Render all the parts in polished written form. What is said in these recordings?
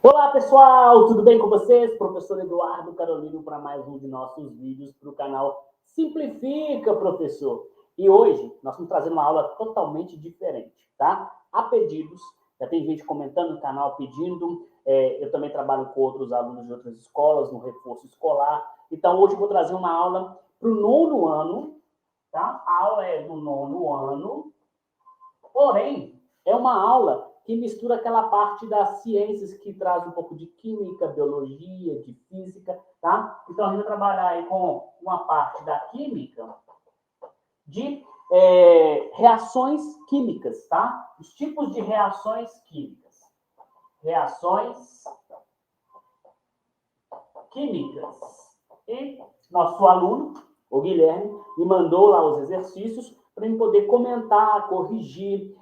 Olá, pessoal! Tudo bem com vocês? Professor Eduardo Carolino para mais um de nossos vídeos para o canal Simplifica, professor. E hoje nós estamos trazendo uma aula totalmente diferente, tá? A pedidos, já tem gente comentando no canal pedindo, eu também trabalho com outros alunos de outras escolas, no reforço escolar. Então, hoje eu vou trazer uma aula para o 9º ano, tá? A aula é do 9º ano, porém, é uma aula que mistura aquela parte das ciências que traz um pouco de química, biologia, de física, tá? Então, a gente vai trabalhar aí com uma parte da química de reações químicas, tá? Os tipos de reações químicas. Reações químicas. E nosso aluno, o Guilherme, me mandou lá os exercícios para eu poder comentar, corrigir,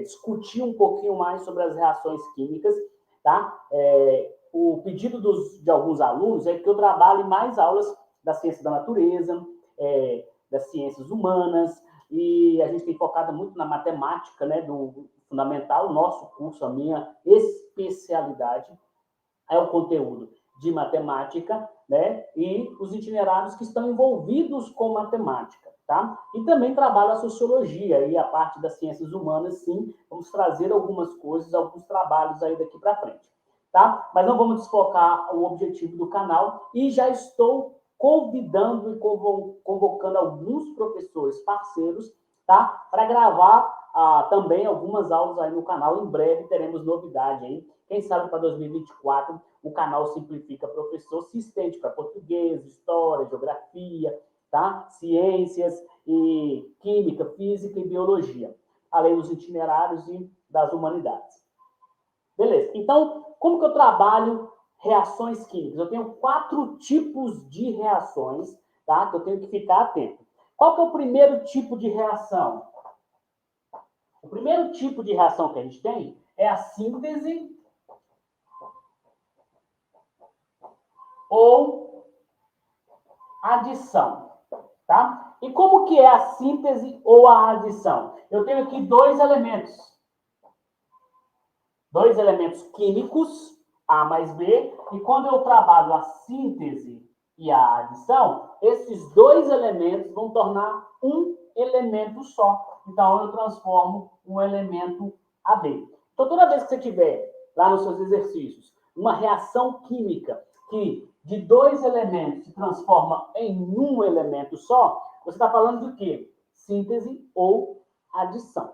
discutir um pouquinho mais sobre as reações químicas, tá? O pedido de alguns alunos é que eu trabalhe mais aulas da ciência da natureza, das ciências humanas, e a gente tem focado muito na matemática, né, do fundamental. O nosso curso, a minha especialidade é o conteúdo de matemática, né, e os itinerários que estão envolvidos com matemática, tá? E também trabalho a sociologia e a parte das ciências humanas, sim, vamos trazer algumas coisas, alguns trabalhos aí daqui para frente, tá? Mas não vamos desfocar o objetivo do canal e já estou convidando e convocando alguns professores parceiros, tá? Para gravar também algumas aulas aí no canal. Em breve teremos novidade aí. Quem sabe para 2024 o canal Simplifica Professor se estende para português, história, geografia, tá? Ciências e química, física e biologia, além dos itinerários e das humanidades. Beleza. Então, como que eu trabalho reações químicas? Eu tenho 4 tipos de reações, tá? Que eu tenho que ficar atento. Qual que é o primeiro tipo de reação? O primeiro tipo de reação que a gente tem é a síntese ou adição, tá? E como que é a síntese ou a adição? Eu tenho aqui dois elementos químicos, A mais B, e quando eu trabalho a síntese e a adição, esses dois elementos vão tornar um elemento só. Então, eu transformo um elemento AB. Então, toda vez que você tiver lá nos seus exercícios uma reação química que de dois elementos se transforma em um elemento só, você está falando de quê? Síntese ou adição.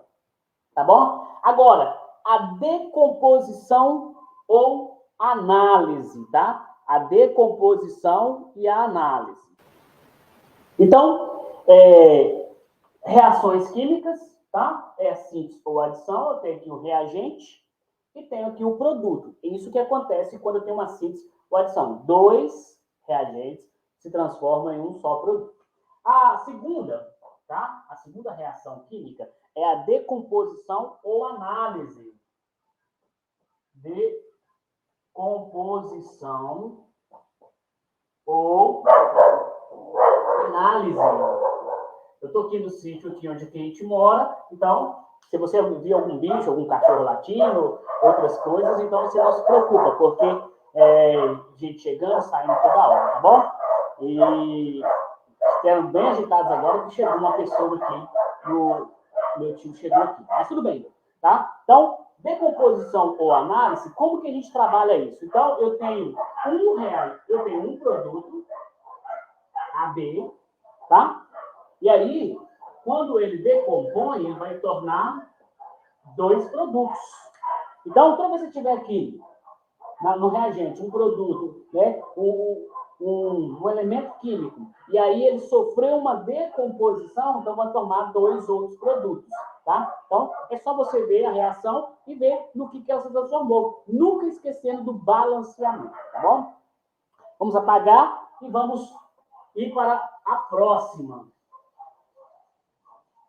Tá bom? Agora, a decomposição ou análise, tá? A decomposição e a análise. Então, reações químicas, tá? É a síntese ou adição. Eu tenho aqui o reagente e tenho aqui o produto. É isso que acontece quando eu tenho uma síntese ou adição. Dois reagentes se transformam em um só produto. A segunda, tá? A segunda reação química é a decomposição ou análise. Decomposição ou análise. Eu estou aqui no sítio aqui onde a gente mora, então, se você vir algum bicho, algum cachorro latindo, outras coisas, então você não se preocupa, porque gente chegando, saindo toda hora, tá bom? E estiveram bem agitados agora, que chegou uma pessoa aqui, meu tio chegou aqui. Mas tudo bem, tá? Então, decomposição ou análise, como que a gente trabalha isso? Então, eu tenho um produto, AB, tá? E aí, quando ele decompõe, ele vai tornar dois produtos. Então, toda vez que você tiver aqui, no reagente, um produto, né, um elemento químico, e aí ele sofreu uma decomposição, então vai formar dois outros produtos, tá? Então, é só você ver a reação e ver no que ela se transformou, nunca esquecendo do balanceamento, tá bom? Vamos apagar e vamos ir para a próxima.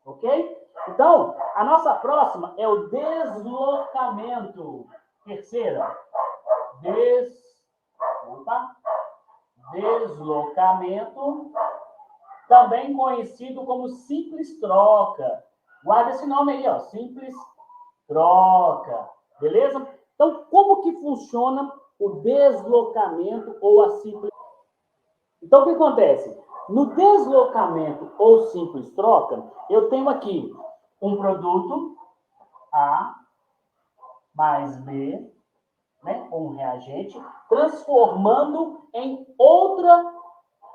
Ok? Então, a nossa próxima é o deslocamento. Terceira. Deslocamento, também conhecido como simples troca. Guarda esse nome aí, ó, simples troca. Beleza? Então, como que funciona o deslocamento ou a simples... Então, o que acontece? No deslocamento ou simples troca, eu tenho aqui um produto A mais B, né, um reagente, transformando em outro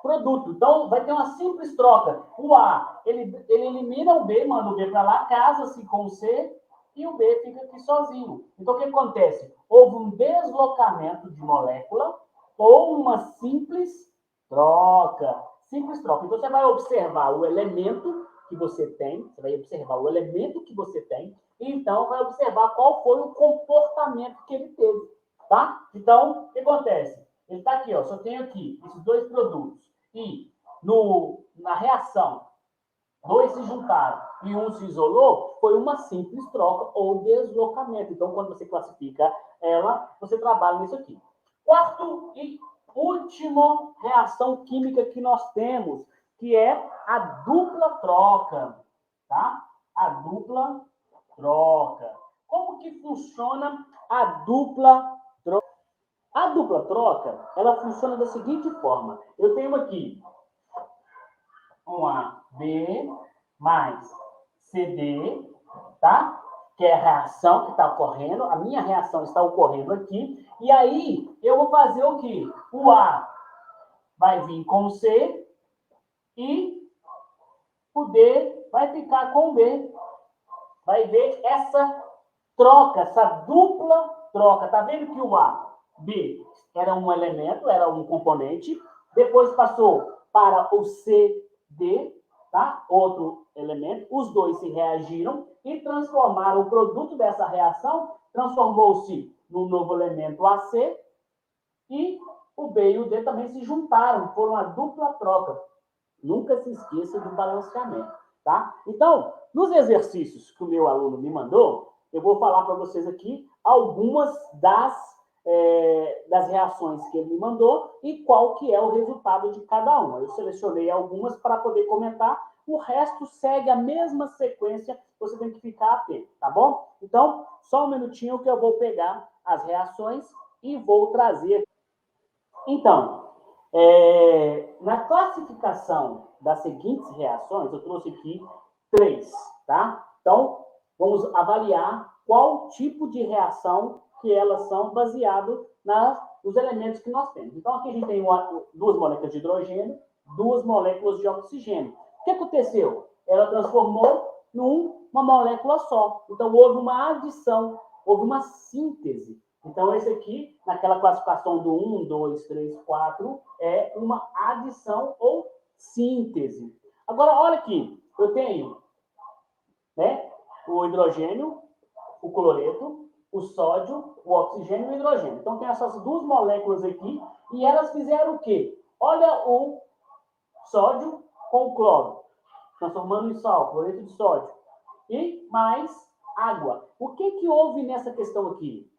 produto. Então, vai ter uma simples troca. O A, ele elimina o B, manda o B para lá, casa-se com o C, e o B fica aqui sozinho. Então, o que acontece? Houve um deslocamento de molécula ou uma simples troca. Simples troca. Então, você vai observar o elemento que você tem, e então vai observar qual foi o comportamento que ele teve, tá? Então, o que acontece? Ele está aqui, ó, só tenho aqui esses dois produtos. E na reação, dois se juntaram e um se isolou, foi uma simples troca ou deslocamento. Então, quando você classifica ela, você trabalha nisso aqui. Quarto e última reação química que nós temos, que é a dupla troca, tá? A dupla troca. Como que funciona a dupla troca? A dupla troca, ela funciona da seguinte forma. Eu tenho aqui um AB mais CD, tá? Que é a reação que está ocorrendo. A minha reação está ocorrendo aqui. E aí, eu vou fazer o quê? O A vai vir com o C e o D vai ficar com o B. Vai ver essa troca, essa dupla troca. Tá vendo que o A, B, era um elemento, era um componente. Depois passou para o C, D, tá? Outro elemento. Os dois se reagiram e transformaram o produto dessa reação, transformou-se num novo elemento AC e o B e o D também se juntaram, foram uma dupla troca. Nunca se esqueça do balanceamento, tá? Então, nos exercícios que o meu aluno me mandou, eu vou falar para vocês aqui algumas das reações que ele me mandou e qual que é o resultado de cada uma. Eu selecionei algumas para poder comentar, o resto segue a mesma sequência, você tem que ficar atento, tá bom? Então, só um minutinho que eu vou pegar as reações e vou trazer. Então, na classificação das seguintes reações, eu trouxe aqui 3, tá? Então, vamos avaliar qual tipo de reação que elas são baseado nos elementos que nós temos. Então, aqui a gente tem duas moléculas de hidrogênio, duas moléculas de oxigênio. O que aconteceu? Ela transformou numa molécula só. Então, houve uma adição, houve uma síntese. Então, esse aqui, naquela classificação do 1, 2, 3, 4, é uma adição ou síntese. Agora, olha aqui, eu tenho, né, o hidrogênio, o cloreto, o sódio, o oxigênio e o hidrogênio. Então, tem essas duas moléculas aqui e elas fizeram o quê? Olha o sódio com o cloro, transformando em sal, cloreto de sódio. E mais água. O que houve nessa questão aqui?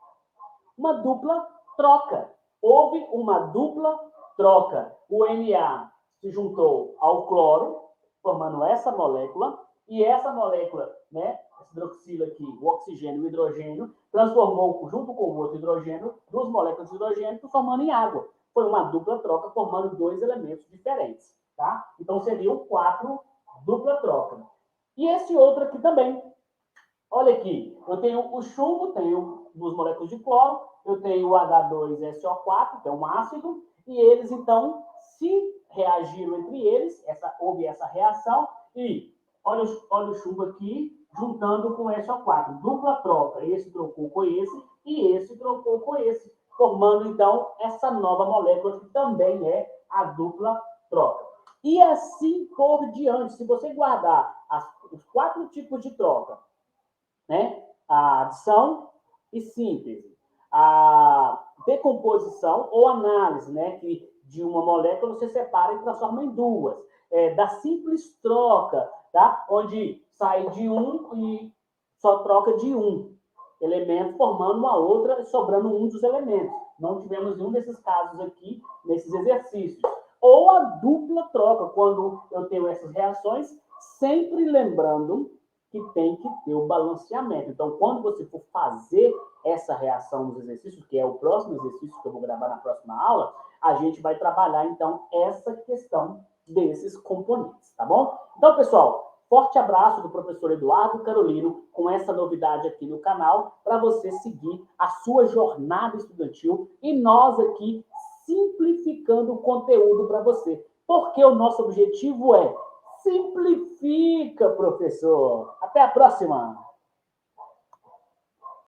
Uma dupla troca. Houve uma dupla troca. O Na se juntou ao cloro, formando essa molécula, e essa molécula, né, esse hidroxilo aqui, o oxigênio e o hidrogênio, transformou, junto com o outro hidrogênio, duas moléculas de hidrogênio, formando em água. Foi uma dupla troca, formando dois elementos diferentes, tá? Então, seriam 4 dupla troca. E esse outro aqui também. Olha aqui, eu tenho o chumbo, tenho duas moléculas de cloro, eu tenho o H2SO4, que é um ácido, e eles, então, se reagiram entre eles, houve essa reação, e olha o chumbo aqui, juntando com SO4, dupla troca. Esse trocou com esse, e esse trocou com esse, formando, então, essa nova molécula, que também é a dupla troca. E assim por diante, se você guardar os 4 tipos de troca, né? A adição e síntese, a decomposição ou análise, né? Que de uma molécula você separa e transforma em duas. Da simples troca, tá? Onde sai de um e só troca de um elemento, formando uma outra, sobrando um dos elementos. Não tivemos nenhum desses casos aqui, nesses exercícios. Ou a dupla troca, quando eu tenho essas reações, sempre lembrando que tem que ter o balanceamento. Então, quando você for fazer essa reação nos exercícios, que é o próximo exercício que eu vou gravar na próxima aula, a gente vai trabalhar, então, essa questão desses componentes, tá bom? Então, pessoal, forte abraço do professor Eduardo Carolino com essa novidade aqui no canal para você seguir a sua jornada estudantil e nós aqui simplificando o conteúdo para você. Porque o nosso objetivo é simplifica, professor. Até a próxima!